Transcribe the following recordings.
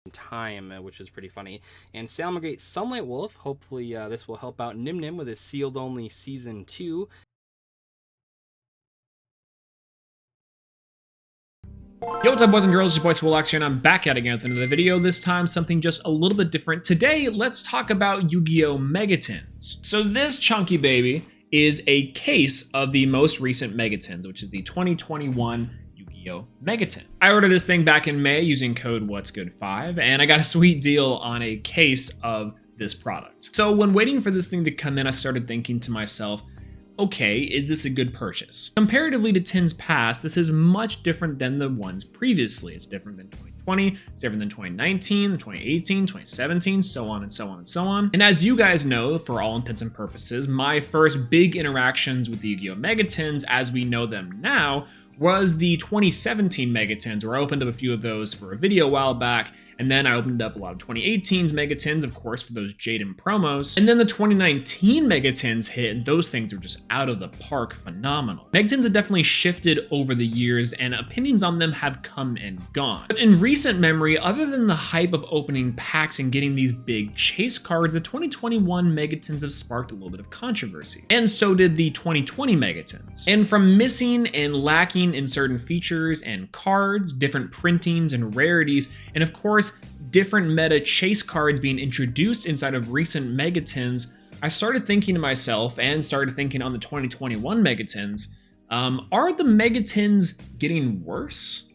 time, which is pretty funny. And Salamangreat Sunlight Wolf, hopefully this will help out Nyhmnim with his sealed only season 2. Yo, what's up, boys and girls? It's your boy Swolelax here, and I'm back at it again with another video. This time, something just a little bit different. Today, let's talk about Yu-Gi-Oh! Megatins. So this chunky baby is a case of the most recent Megatins, which is the 2021 Yu-Gi-Oh! Megatin. I ordered this thing back in May using code What'sGood5, and I got a sweet deal on a case of this product. So when waiting for this thing to come in, I started thinking to myself, okay, is this a good purchase? Comparatively to tins past, this is much different than the ones previously. It's different than 2020, it's different than 2019, 2018, 2017, so on and so on and so on. And as you guys know, for all intents and purposes, my first big interactions with the Yu-Gi-Oh! Megatins as we know them now was the 2017 Megatins, where I opened up a few of those for a video a while back, and then I opened up a lot of 2018's Megatins, of course, for those Jaden promos. And then the 2019 Megatins hit, and those things were just out of the park phenomenal. Megatins have definitely shifted over the years, and opinions on them have come and gone. But in recent memory, other than the hype of opening packs and getting these big chase cards, the 2021 Megatins have sparked a little bit of controversy. And so did the 2020 Megatins. And from missing and lacking in certain features and cards, different printings and rarities, and of course, different meta chase cards being introduced inside of recent Megatins, I started thinking to myself and started thinking on the 2021 Megatins, are the Megatins getting worse?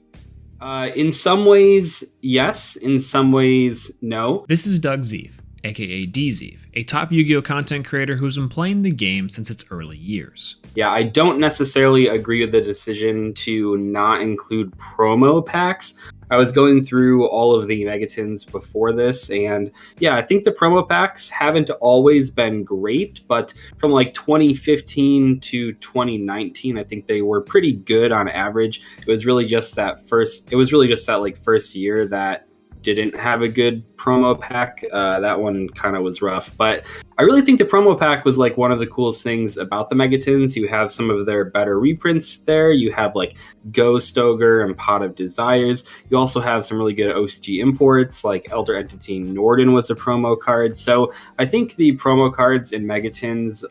In some ways, yes. In some ways, no. This is Dzeeff, aka Dzeeff, a top Yu-Gi-Oh! Content creator who's been playing the game since its early years. Yeah, I don't necessarily agree with the decision to not include promo packs. I was going through all of the Megatins before this, and yeah, I think the promo packs haven't always been great, but from like 2015 to 2019, I think they were pretty good on average. It was really just that first year that didn't have a good promo pack. That one kind of was rough, but I really think the promo pack was like one of the coolest things about the Megatins. You have some of their better reprints there. You have like Ghost Ogre and Pot of Desires. You also have some really good OCG imports, like Elder Entity Norden was a promo card. So I think the promo cards in Megatins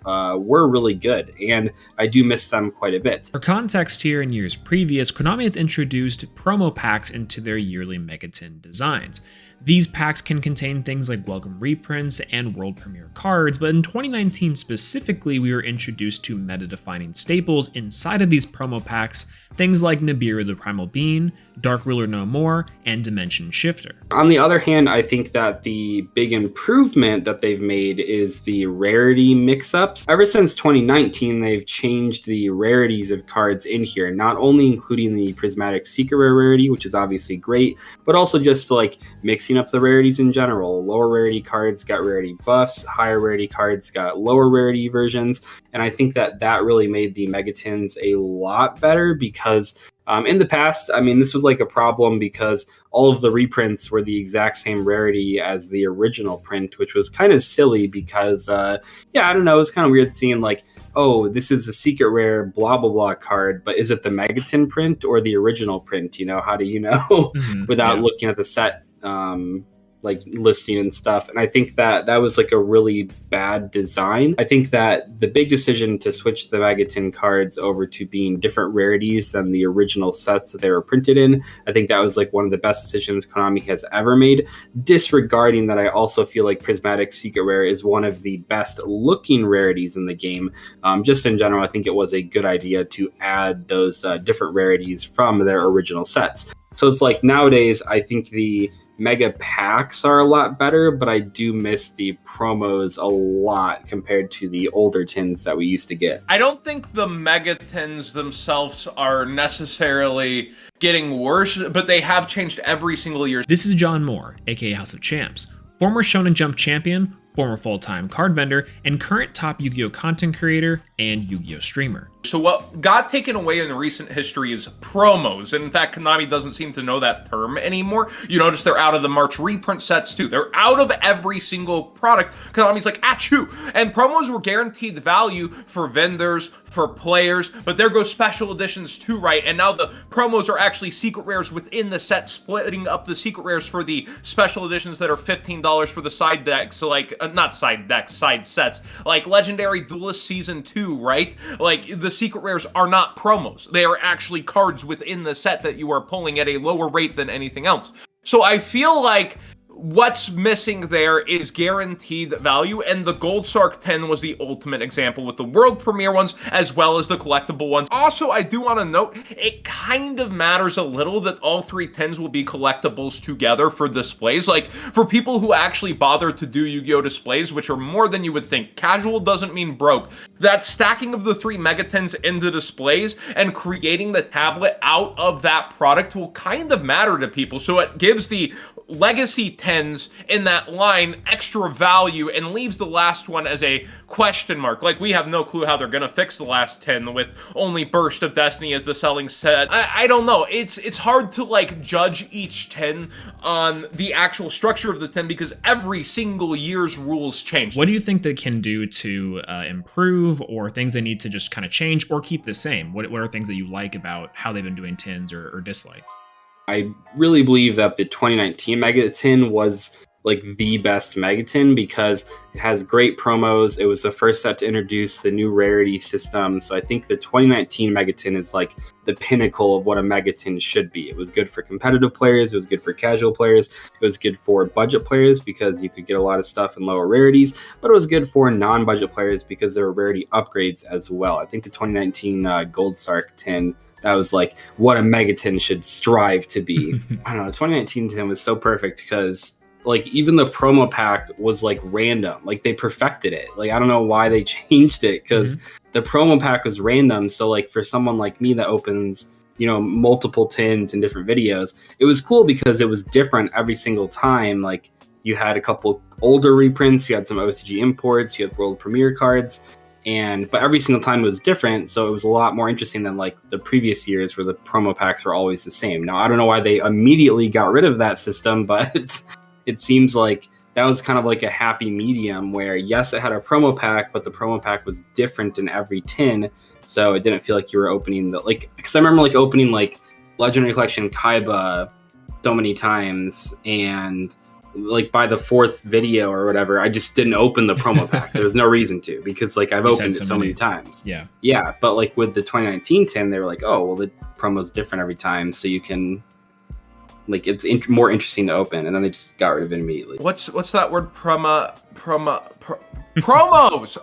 were really good, and I do miss them quite a bit. For context here, in years previous, Konami has introduced promo packs into their yearly Megatin designs. These packs can contain things like welcome reprints and world premiere cards, but in 2019 specifically, we were introduced to meta-defining staples inside of these promo packs, things like Nibiru the Primal Being, Dark Ruler No More, and Dimension Shifter. On the other hand, I think that the big improvement that they've made is the rarity mix-ups. Ever since 2019, they've changed the rarities of cards in here, not only including the Prismatic Secret Rare rarity, which is obviously great, but also just like mixing up the rarities in general. Lower rarity cards got rarity buffs, higher rarity cards got lower rarity versions, and I think that that really made the Megatins a lot better because in the past, I mean, this was like a problem because all of the reprints were the exact same rarity as the original print, which was kind of silly because, yeah, I don't know, it was kind of weird seeing like, oh, this is a secret rare blah, blah, blah card, but is it the Megatin print or the original print? You know, how do you know without looking at the set like listing and stuff? And I think that that was like a really bad design. I think that the big decision to switch the Megatin cards over to being different rarities than the original sets that they were printed in, I think that was like one of the best decisions Konami has ever made, disregarding that I also feel like Prismatic Secret Rare is one of the best looking rarities in the game. Just in general, I think it was a good idea to add those different rarities from their original sets. So it's like nowadays, I think the mega packs are a lot better, but I do miss the promos a lot compared to the older tins that we used to get. I don't think the mega tins themselves are necessarily getting worse, but they have changed every single year. This is John Moore, aka House of Champs, former Shonen Jump champion, former full-time card vendor, and current top Yu-Gi-Oh! Content creator and Yu-Gi-Oh! Streamer. So what got taken away in recent history is promos. And in fact, Konami doesn't seem to know that term anymore. You notice they're out of the March reprint sets too. They're out of every single product. Konami's like, achoo! And promos were guaranteed value for vendors, for players, but there goes special editions too, right? And now the promos are actually secret rares within the set, splitting up the secret rares for the special editions that are $15 for the side decks. So like, not side decks, side sets. Like Legendary Duelist Season 2, right? Like, the secret rares are not promos. They are actually cards within the set that you are pulling at a lower rate than anything else. So I feel like what's missing there is guaranteed value, and the Gold Sark 10 was the ultimate example with the world premiere ones as well as the collectible ones. Also, I do want to note, it kind of matters a little that all three 10s will be collectibles together for displays. Like, for people who actually bother to do Yu-Gi-Oh! Displays, which are more than you would think, casual doesn't mean broke, that stacking of the three Mega 10s into displays and creating the tablet out of that product will kind of matter to people. So it gives the legacy 10s in that line extra value and leaves the last one as a question mark. Like, we have no clue how they're gonna fix the last 10 with only Burst of Destiny as the selling set. I don't know. It's hard to like judge each 10 on the actual structure of the 10 because every single year's rules change. What do you think they can do to improve, or things they need to just kind of change or keep the same? What are things that you like about how they've been doing 10s or dislike? I really believe that the 2019 Megaton was like the best Megaton because it has great promos. It was the first set to introduce the new rarity system. So I think the 2019 Megaton is like the pinnacle of what a Megaton should be. It was good for competitive players. It was good for casual players. It was good for budget players because you could get a lot of stuff in lower rarities, but it was good for non-budget players because there were rarity upgrades as well. I think the 2019 Gold Sark 10, that was like what a Megaton should strive to be. I don't know, 2019 10 was so perfect because like even the promo pack was like random. Like they perfected it. Like I don't know why they changed it because the promo pack was random. So like for someone like me that opens, you know, multiple 10s in different videos, it was cool because it was different every single time. Like you had a couple older reprints, you had some OCG imports, you had world premiere cards. But every single time it was different, so it was a lot more interesting than like the previous years where the promo packs were always the same. Now, I don't know why they immediately got rid of that system, but it seems like that was kind of like a happy medium where, yes, it had a promo pack, but the promo pack was different in every 10, so it didn't feel like you were opening the, like, because I remember like opening like Legendary Collection Kaiba so many times, and like by the fourth video or whatever, I just didn't open the promo pack. There was no reason to, because like I've opened it so many times. Yeah. But like with the 2019 10, they were like, oh, well, the promo's different every time. So you can like, it's more interesting to open. And then they just got rid of it immediately. What's that word? Promos!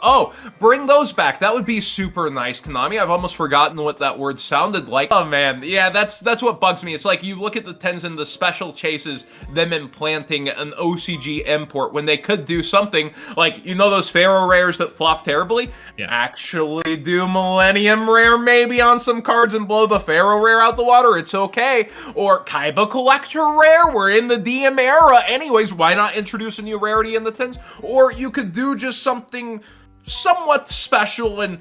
Oh, bring those back. That would be super nice, Konami. I've almost forgotten what that word sounded like. Oh man, yeah, that's what bugs me. It's like you look at the 10s and the special chases, them implanting an OCG import when they could do something like, you know, those Pharaoh rares that flop terribly? Yeah. Actually do Millennium Rare maybe on some cards and blow the Pharaoh rare out the water. It's okay. Or Kaiba Collector Rare. We're in the DM era. Anyways, why not introduce a new rarity in the 10s? Or you could do just something somewhat special and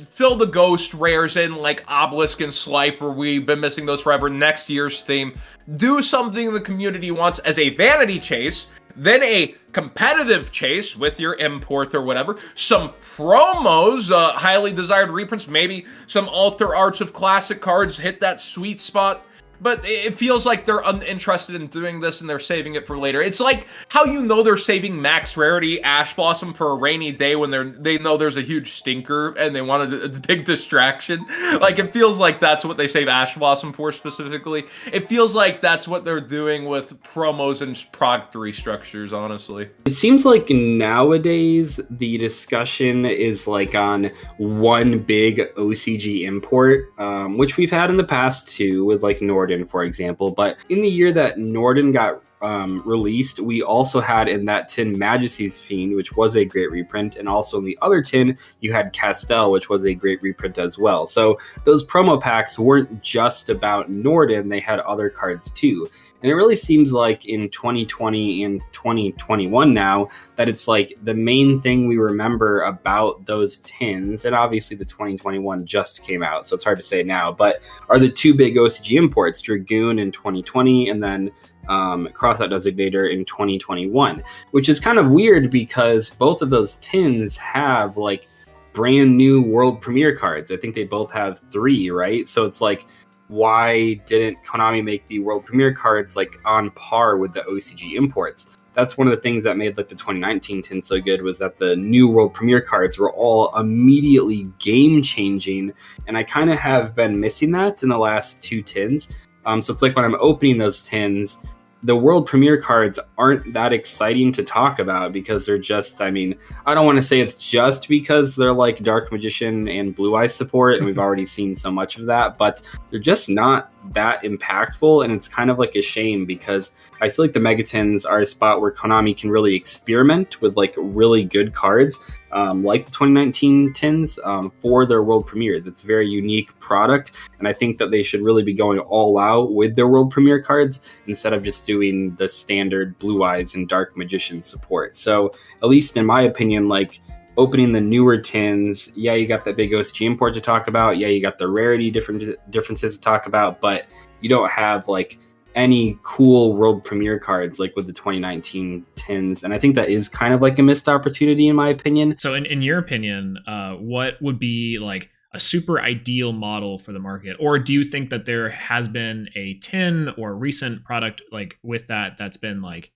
fill the ghost rares in like Obelisk and Slifer. We've been missing those forever. Next year's theme. Do something the community wants as a vanity chase, then a competitive chase with your import or whatever, some promos, highly desired reprints, maybe some alter arts of classic cards, hit that sweet spot. But it feels like they're uninterested in doing this and they're saving it for later. It's like how you know they're saving Max Rarity Ash Blossom for a rainy day when they know there's a huge stinker and they wanted a big distraction. Like, it feels like that's what they save Ash Blossom for specifically. It feels like that's what they're doing with promos and product restructures, honestly. It seems like nowadays the discussion is like on one big OCG import, which we've had in the past too with like Norden, for example. But in the year that Norden got released, we also had in that 10 Majesty's Fiend, which was a great reprint, and also in the other 10 you had Castel, which was a great reprint as well. So those promo packs weren't just about Norden, they had other cards too. And it really seems like in 2020 and 2021 now that it's like the main thing we remember about those tins, and obviously the 2021 just came out, so it's hard to say now, but are the two big OCG imports, Dragoon in 2020 and then Crossout Designator in 2021, which is kind of weird because both of those tins have like brand new world premiere cards. I think they both have 3, right? So it's like, why didn't Konami make the world premiere cards like on par with the OCG imports? That's one of the things that made like the 2019 tin so good, was that the new world premiere cards were all immediately game changing, and I kind of have been missing that in the last 2 tins. So it's like when I'm opening those tins, the world premiere cards aren't that exciting to talk about because they're just, I mean, I don't want to say it's just because they're like Dark Magician and Blue Eyes support, and we've already seen so much of that, but they're just not that impactful. And it's kind of like a shame because I feel like the Megatins are a spot where Konami can really experiment with like really good cards, like the 2019 tins, for their world premieres. It's a very unique product, and I think that they should really be going all out with their world premiere cards instead of just doing the standard Blue Eyes and Dark Magician support. So at least in my opinion, like opening the newer tins, yeah, you got that big OCG import to talk about, yeah, you got the rarity differences to talk about, but you don't have like any cool world premiere cards like with the 2019 tins, and I think that is kind of like a missed opportunity in my opinion. So in your opinion, what would be like a super ideal model for the market? Or do you think that there has been a tin or recent product like with that's been like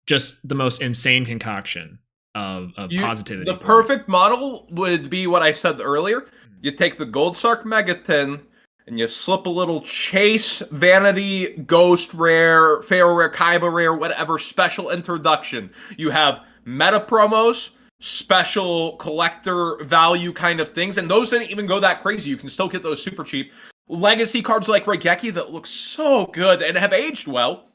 just the most insane concoction of positivity? The perfect model would be what I said earlier. You take the Gold Sark Megatin and you slip a little Chase, Vanity, Ghost Rare, Pharaoh Rare, Kaiba Rare, whatever special introduction. You have meta promos, special collector value kind of things, and those didn't even go that crazy. You can still get those super cheap. Legacy cards like Raigeki that look so good and have aged well.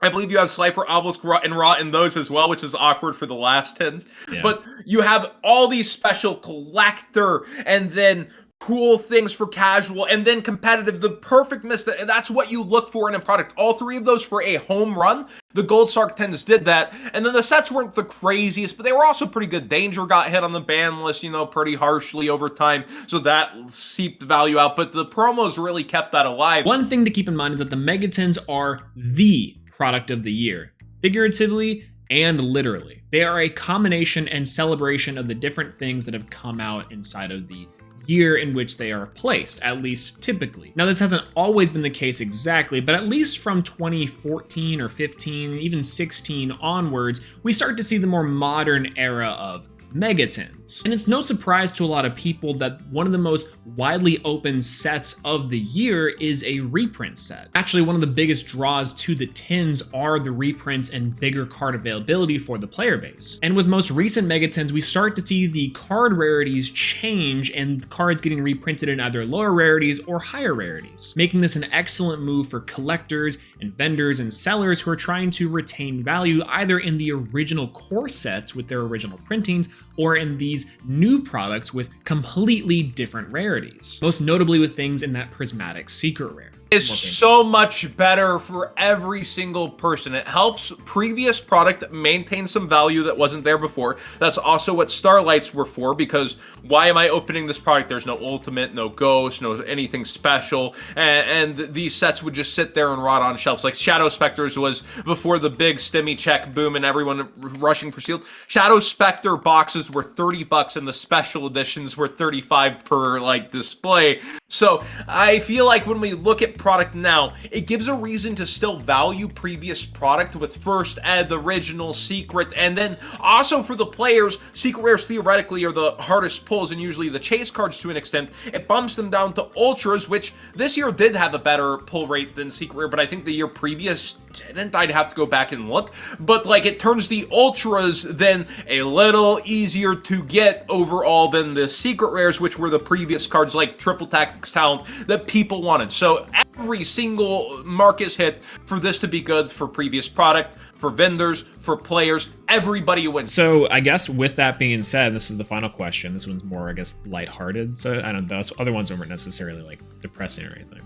I believe you have Slifer, Obelisk, and Rot in those as well, which is awkward for the last tins. Yeah. But you have all these special collector and then cool things for casual and then competitive, the perfect mix. That's what you look for in a product. All 3 of those for a home run. The Gold Sark tins did that. And then the sets weren't the craziest, but they were also pretty good. Danger got hit on the ban list, you know, pretty harshly over time. So that seeped the value out. But the promos really kept that alive. One thing to keep in mind is that the Megatins are the product of the year, figuratively and literally. They are a combination and celebration of the different things that have come out inside of the year in which they are placed, at least typically. Now, this hasn't always been the case exactly, but at least from 2014 or 15, even 16 onwards, we start to see the more modern era of Megatins. And it's no surprise to a lot of people that one of the most widely open sets of the year is a reprint set. Actually, one of the biggest draws to the tins are the reprints and bigger card availability for the player base. And with most recent Megatins, we start to see the card rarities change and cards getting reprinted in either lower rarities or higher rarities, making this an excellent move for collectors and vendors and sellers who are trying to retain value either in the original core sets with their original printings or in these new products with completely different rarities, most notably with things in that prismatic secret rare. Is so much better for every single person. It helps previous product maintain some value that wasn't there before. That's also what Starlights were for, because why am I opening this product? There's no ultimate, no ghost, no anything special, and these sets would just sit there and rot on shelves. Like Shadow Specters was before the big stimmy check boom and everyone rushing for sealed. Shadow Specter boxes were $30 and the special editions were $35 per like display. So I feel like when we look at product now, it gives a reason to still value previous product with first ed, original, secret, and then also for the players, secret rares theoretically are the hardest pulls and usually the chase cards to an extent. It bumps them down to ultras, which this year did have a better pull rate than secret rare, but I think the year previous didn't. I'd have to go back and look, but like it turns the ultras then a little easier to get overall than the secret rares, which were the previous cards like Triple Tactics Talent that people wanted. So every single mark is hit for this to be good for previous product, for vendors, for players, everybody wins. So I guess with that being said, this is the final question. This one's more, I guess, lighthearted. So I don't know, those other ones weren't necessarily like depressing or anything.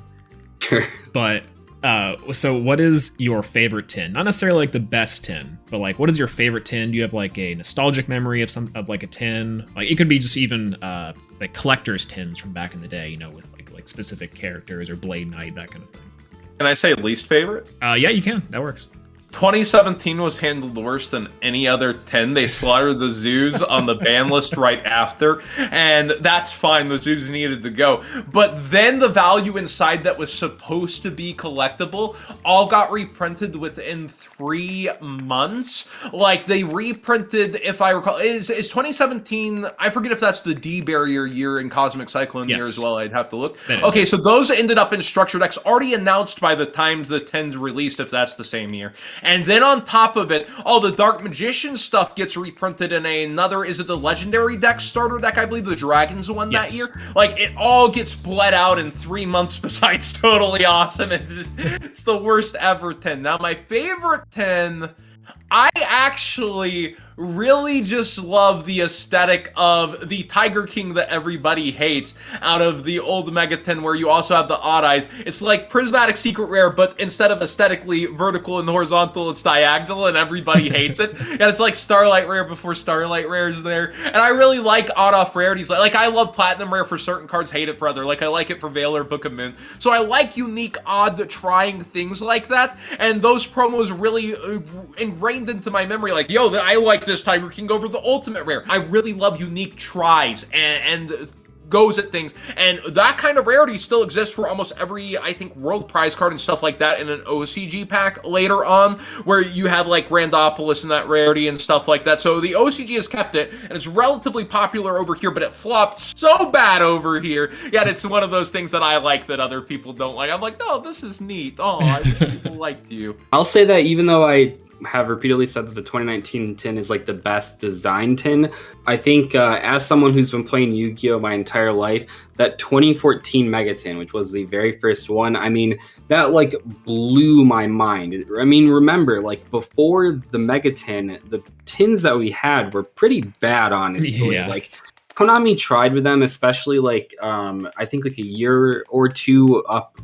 Sure. But So what is your favorite tin? Not necessarily like the best tin, but like what is your favorite tin? Do you have like a nostalgic memory of like a tin? Like it could be just even like collector's tins from back in the day, you know, with like specific characters or Blade Knight, that kind of thing. Can I say least favorite? Yeah, you can. That works. 2017 was handled worse than any other 10. They slaughtered the zoos on the ban list right after, and that's fine. The zoos needed to go. But then the value inside that was supposed to be collectible all got reprinted within 3 months. Like, they reprinted, if I recall, is 2017, I forget if that's the D barrier year in Cosmic Cyclone year as well. I'd have to look. Okay, so those ended up in Structure Decks already announced by the time the 10s released, if that's the same year. And then on top of it, all the Dark Magician stuff gets reprinted in another, is it the Legendary deck, starter deck? I believe the Dragons won that year. Like, it all gets bled out in 3 months besides totally awesome. It's the worst ever 10. Now, my favorite 10, I actually really just love the aesthetic of the Tiger King that everybody hates out of the old Mega 10, where you also have the Odd Eyes. It's like Prismatic Secret Rare, but instead of aesthetically vertical and horizontal, it's diagonal, and everybody hates it. And it's like Starlight Rare before Starlight Rare is there. And I really like odd-off rarities. Like I love Platinum Rare for certain cards, hate it for other. Like I like it for Valor, Book of Moon. So I like unique, odd, trying things like that. And those promos really ingrained into my memory. Like, yo, I like this Tiger King over the Ultimate Rare. I really love unique tries and goes at things, and that kind of rarity still exists for almost every, I think, World Prize card and stuff like that in an OCG pack later on, where you have like Randopolis and that rarity and stuff like that. So the OCG has kept it, and it's relatively popular over here, but it flopped so bad over here. Yet it's one of those things that I like that other people don't like. I'm like, oh, this is neat. Oh, I wish people liked you. I'll say that even though I have repeatedly said that the 2019 tin is like the best design tin, I think as someone who's been playing Yu-Gi-Oh my entire life, that 2014 Mega Tin, which was the very first one, I mean, that like blew my mind. I mean, remember, like before the Mega Tin, the tins that we had were pretty bad, honestly. Yeah. Like Konami tried with them, especially like I think like a year or two up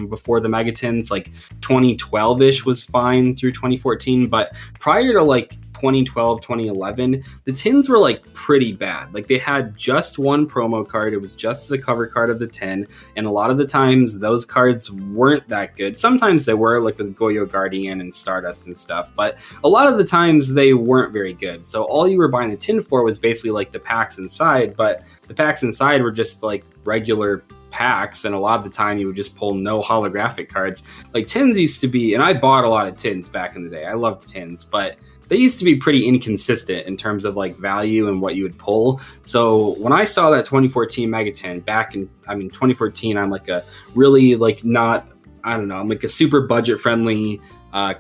before the Megatins, like 2012-ish was fine through 2014. But prior to like 2012, 2011, the tins were like pretty bad. Like they had just one promo card. It was just the cover card of the tin. And a lot of the times those cards weren't that good. Sometimes they were, like with Goyo Guardian and Stardust and stuff. But a lot of the times they weren't very good. So all you were buying the tin for was basically like the packs inside. But the packs inside were just like regular packs, and a lot of the time you would just pull no holographic cards. Like tins used to be, and I bought a lot of tins back in the day. I loved tins, but they used to be pretty inconsistent in terms of like value and what you would pull. So when I saw that 2014 Megatin back in, 2014, I'm like a really like not, I don't know, I'm like a super budget friendly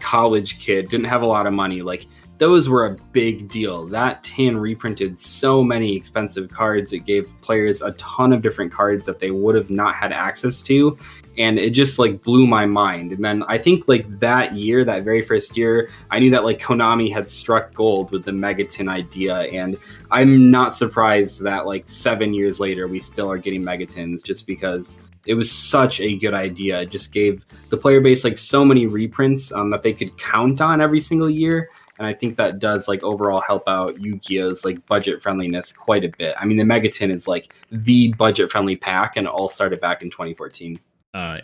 college kid, didn't have a lot of money. Like those were a big deal. That tin reprinted so many expensive cards. It gave players a ton of different cards that they would have not had access to. And it just like blew my mind. And then I think like that year, that very first year, I knew that like Konami had struck gold with the Megatin idea. And I'm not surprised that like 7 years later, we still are getting Megatins, just because it was such a good idea. It just gave the player base like so many reprints that they could count on every single year. And I think that does like overall help out Yu-Gi-Oh's like budget friendliness quite a bit. I mean, the Megatin is like the budget friendly pack, and it all started back in 2014.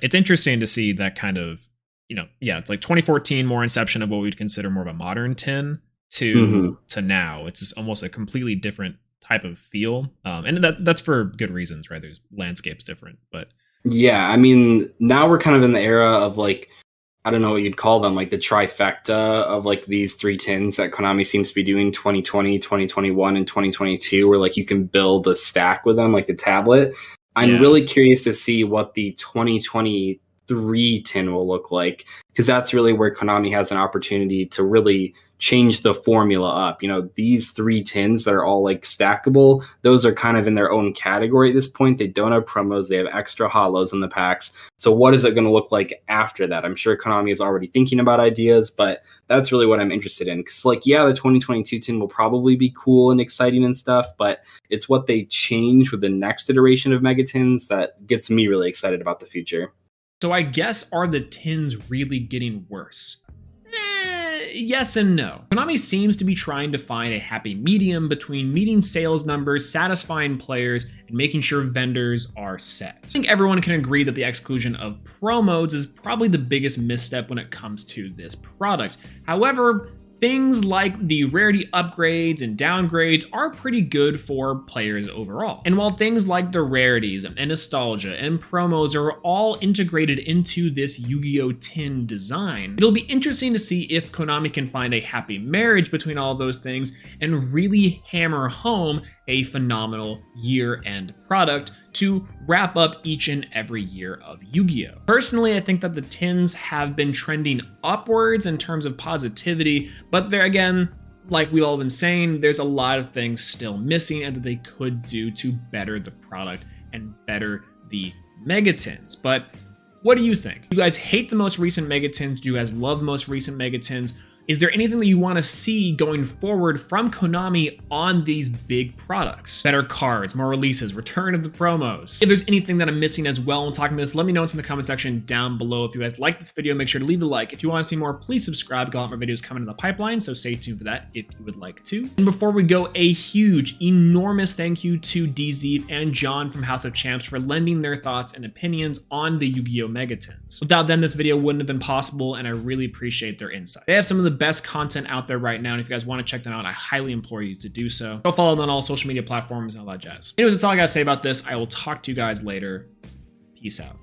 It's interesting to see that kind of, it's like 2014, more inception of what we'd consider more of a modern tin to now. It's just almost a completely different type of feel. And that's for good reasons, right? There's landscapes different, but yeah, I mean, now we're kind of in the era of like, I don't know what you'd call them, like the trifecta of like these three tins that Konami seems to be doing 2020, 2021, and 2022, where like you can build a stack with them, like the tablet. I'm really curious to see what the 2023 tin will look like, because that's really where Konami has an opportunity to really change the formula up. These three tins that are all like stackable, those are kind of in their own category at this point. They don't have promos, they have extra holos in the packs. So what is it going to look like after that? I'm sure Konami is already thinking about ideas, but that's really what I'm interested in. Because the 2022 tin will probably be cool and exciting and stuff, but it's what they change with the next iteration of Megatins that gets me really excited about the future. So I guess, are the tins really getting worse? Yes and no. Konami seems to be trying to find a happy medium between meeting sales numbers, satisfying players, and making sure vendors are set. I think everyone can agree that the exclusion of pro modes is probably the biggest misstep when it comes to this product. However, things like the rarity upgrades and downgrades are pretty good for players overall. And while things like the rarities and nostalgia and promos are all integrated into this Yu-Gi-Oh! Tin design, it'll be interesting to see if Konami can find a happy marriage between all those things and really hammer home a phenomenal year-end product to wrap up each and every year of Yu-Gi-Oh! Personally, I think that the tins have been trending upwards in terms of positivity, but there again, like we've all been saying, there's a lot of things still missing and that they could do to better the product and better the megatins. But what do you think? Do you guys hate the most recent megatins? Do you guys love the most recent megatins? Is there anything that you want to see going forward from Konami on these big products? Better cards, more releases, return of the promos. If there's anything that I'm missing as well when talking about this, let me know in the comment section down below. If you guys like this video, make sure to leave a like. If you want to see more, please subscribe. Got a lot more videos coming in the pipeline, so stay tuned for that if you would like to. And before we go, a huge, enormous thank you to Dzeeff and John from House of Champs for lending their thoughts and opinions on the Yu-Gi-Oh! Megatins. Without them, this video wouldn't have been possible, and I really appreciate their insight. They have some of the best content out there right now, and if you guys want to check them out, I highly implore you to do so. Go follow them on all social media platforms and all that jazz. Anyways, that's all I gotta say about this. I will talk to you guys later. Peace out.